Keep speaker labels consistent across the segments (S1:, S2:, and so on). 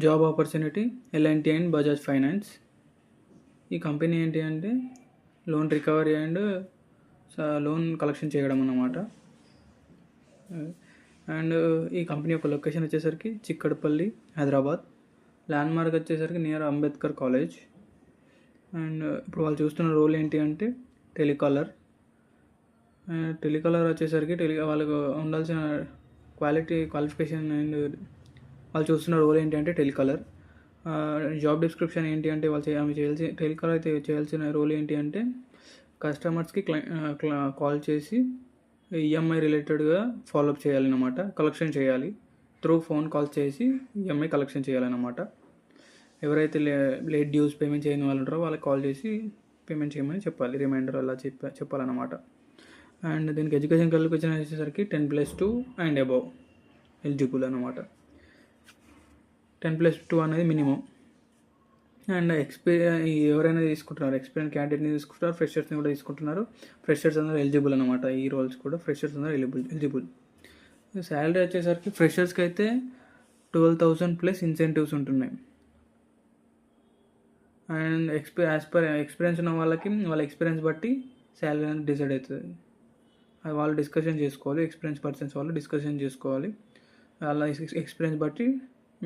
S1: Job opportunity L&T and Bajaj finance. ఈ company ఏంటి అంటే loan recovery and loan collection చేయడం అన్నమాట. అండ్ ఈ కంపెనీ యొక్క లొకేషన్ వచ్చేసరికి చిక్కడపల్లి, హైదరాబాద్. ల్యాండ్మార్క్ వచ్చేసరికి నియర్ అంబేద్కర్ కాలేజ్. అండ్ ఇప్పుడు వాళ్ళు చూస్తున్న రోల్ ఏంటి అంటే టెలికాలర్ వచ్చేసరికి వాళ్ళకు ఉండాల్సిన క్వాలిఫికేషన్ అండ్ వాళ్ళు చూస్తున్న రోల్ ఏంటి అంటే టెలికాలర్. జాబ్ డిస్క్రిప్షన్ ఏంటి అంటే టెలికాలర్ అయితే చేయాల్సిన రోల్ ఏంటి అంటే కస్టమర్స్కి కాల్ చేసి ఈఎంఐ రిలేటెడ్గా ఫాలోఅప్ చేయాలన్నమాట. కలెక్షన్ చేయాలి. త్రూ ఫోన్ కాల్ చేసి ఈఎంఐ కలెక్షన్ చేయాలన్నమాట. ఎవరైతే లేట్ డ్యూస్ పేమెంట్ చేయని వాళ్ళు ఉంటారో వాళ్ళకి కాల్ చేసి పేమెంట్ చేయమని చెప్పాలి. రిమైండర్ అలా చెప్పాలన్నమాట. అండ్ దీనికి ఎడ్యుకేషన్ క్వాలిఫికేషన్ వచ్చేసరికి 10+2 అండ్ అబవ్ ఎలిజిబుల్ అనమాట. 10+2 అనేది మినిమం. అండ్ ఎవరైనా తీసుకుంటున్నారు, ఎక్స్పీరియన్స్ క్యాండిడేట్ని తీసుకుంటున్నారు, ఫ్రెషర్స్ని కూడా తీసుకుంటున్నారు. ఫ్రెషర్స్ అందరూ ఎలిజిబుల్ అనమాట. ఈ రోల్స్ కూడా ఫ్రెషర్స్ అందరూ ఎలిజిబుల్. శాలరీ వచ్చేసరికి ఫ్రెషర్స్కి అయితే 12,000 ప్లస్ ఇన్సెంటివ్స్ ఉంటున్నాయి. అండ్ యాజ్ పర్ ఎక్స్పీరియన్స్ ఉన్న వాళ్ళకి వాళ్ళ ఎక్స్పీరియన్స్ బట్టి శాలరీ అనేది డిసైడ్ అవుతుంది. అది వాళ్ళు డిస్కషన్ చేసుకోవాలి. ఎక్స్పీరియన్స్ పర్సన్స్ వాళ్ళు డిస్కషన్ చేసుకోవాలి. వాళ్ళ ఎక్స్పీరియన్స్ బట్టి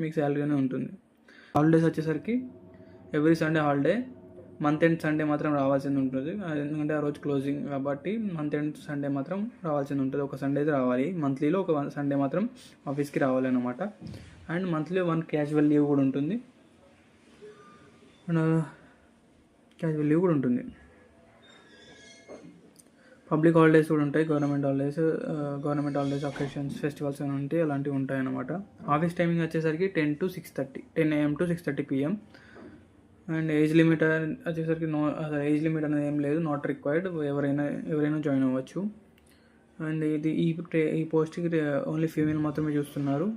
S1: మీకు శాలరీ అనేది ఉంటుంది. హాలిడేస్ వచ్చేసరికి every Sunday holiday. Month end Sunday మాత్రం రావాల్సింది ఉంటుంది. ఎందుకంటే ఆ రోజు క్లోజింగ్ కాబట్టి మంత్ ఎండ్ సండే మాత్రం రావాల్సింది ఉంటుంది. ఒక సండే అయితే రావాలి. మంత్లీలో ఒక సండే మాత్రం ఆఫీస్కి రావాలి అన్నమాట. అండ్ మంత్లీ 1 క్యాజువల్ లీవ్ కూడా ఉంటుంది. పబ్లిక్ హాలిడేస్ కూడా ఉంటాయి. గవర్నమెంట్ హాలిడేస్ అకేషన్స్, ఫెస్టివల్స్ అని ఉంటాయి. అలాంటివి ఉంటాయి అన్నమాట. ఆఫీస్ టైమింగ్ వచ్చేసరికి 10 AM to 6:30 PM. And age limit వచ్చేసరికి ఏజ్ లిమిట్ అనేది ఏం లేదు, నాట్ రిక్వైర్డ్. ఎవరైనా జాయిన్ అవ్వచ్చు. అండ్ ఈ పోస్ట్కి ఓన్లీ ఫీమేల్ మాత్రమే చూస్తున్నారు.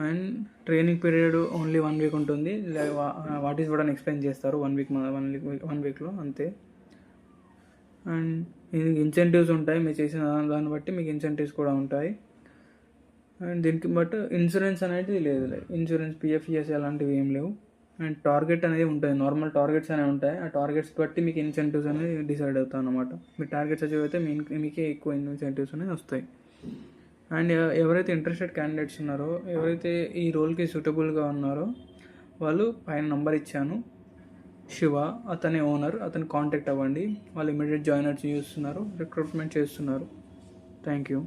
S1: And training period only 1 week ఉంటుంది. వాట్ ఈస్ వాట్ అని ఎక్స్ప్లెయిన్ చేస్తారు 1 weekలో అంతే. అండ్ దీనికి ఇన్సెంటివ్స్ ఉంటాయి. మీరు చేసిన దాన్ని బట్టి మీకు ఇన్సెంటివ్స్ కూడా ఉంటాయి. అండ్ దీనికి బట్ ఇన్సూరెన్స్ అనేది లేదు. ఇన్సూరెన్స్, PF, ES అలాంటివి ఏం లేవు. అండ్ టార్గెట్ అనేది ఉంటుంది. నార్మల్ టార్గెట్స్ అనేవి ఉంటాయి. ఆ టార్గెట్స్ బట్టి మీకు ఇన్సెంటివ్స్ అనేది డిసైడ్ అవుతాయి అన్నమాట. మీ టార్గెట్స్ అచీవ్ అయితే మీకే ఎక్కువ ఇన్సెంటివ్స్ అనేవి వస్తాయి. అండ్ ఎవరైతే ఇంట్రెస్టెడ్ క్యాండిడేట్స్ ఉన్నారో, ఎవరైతే ఈ రోల్కి సూటబుల్గా ఉన్నారో వాళ్ళు పైన నంబర్ ఇచ్చాను, శివ అతనే ఓనర్, అతను కాంటాక్ట్ అవ్వండి. వాళ్ళు ఇమీడియట్ జాయినర్స్ చూస్తున్నారు, రిక్రూట్మెంట్ చేస్తున్నారు. Thank you.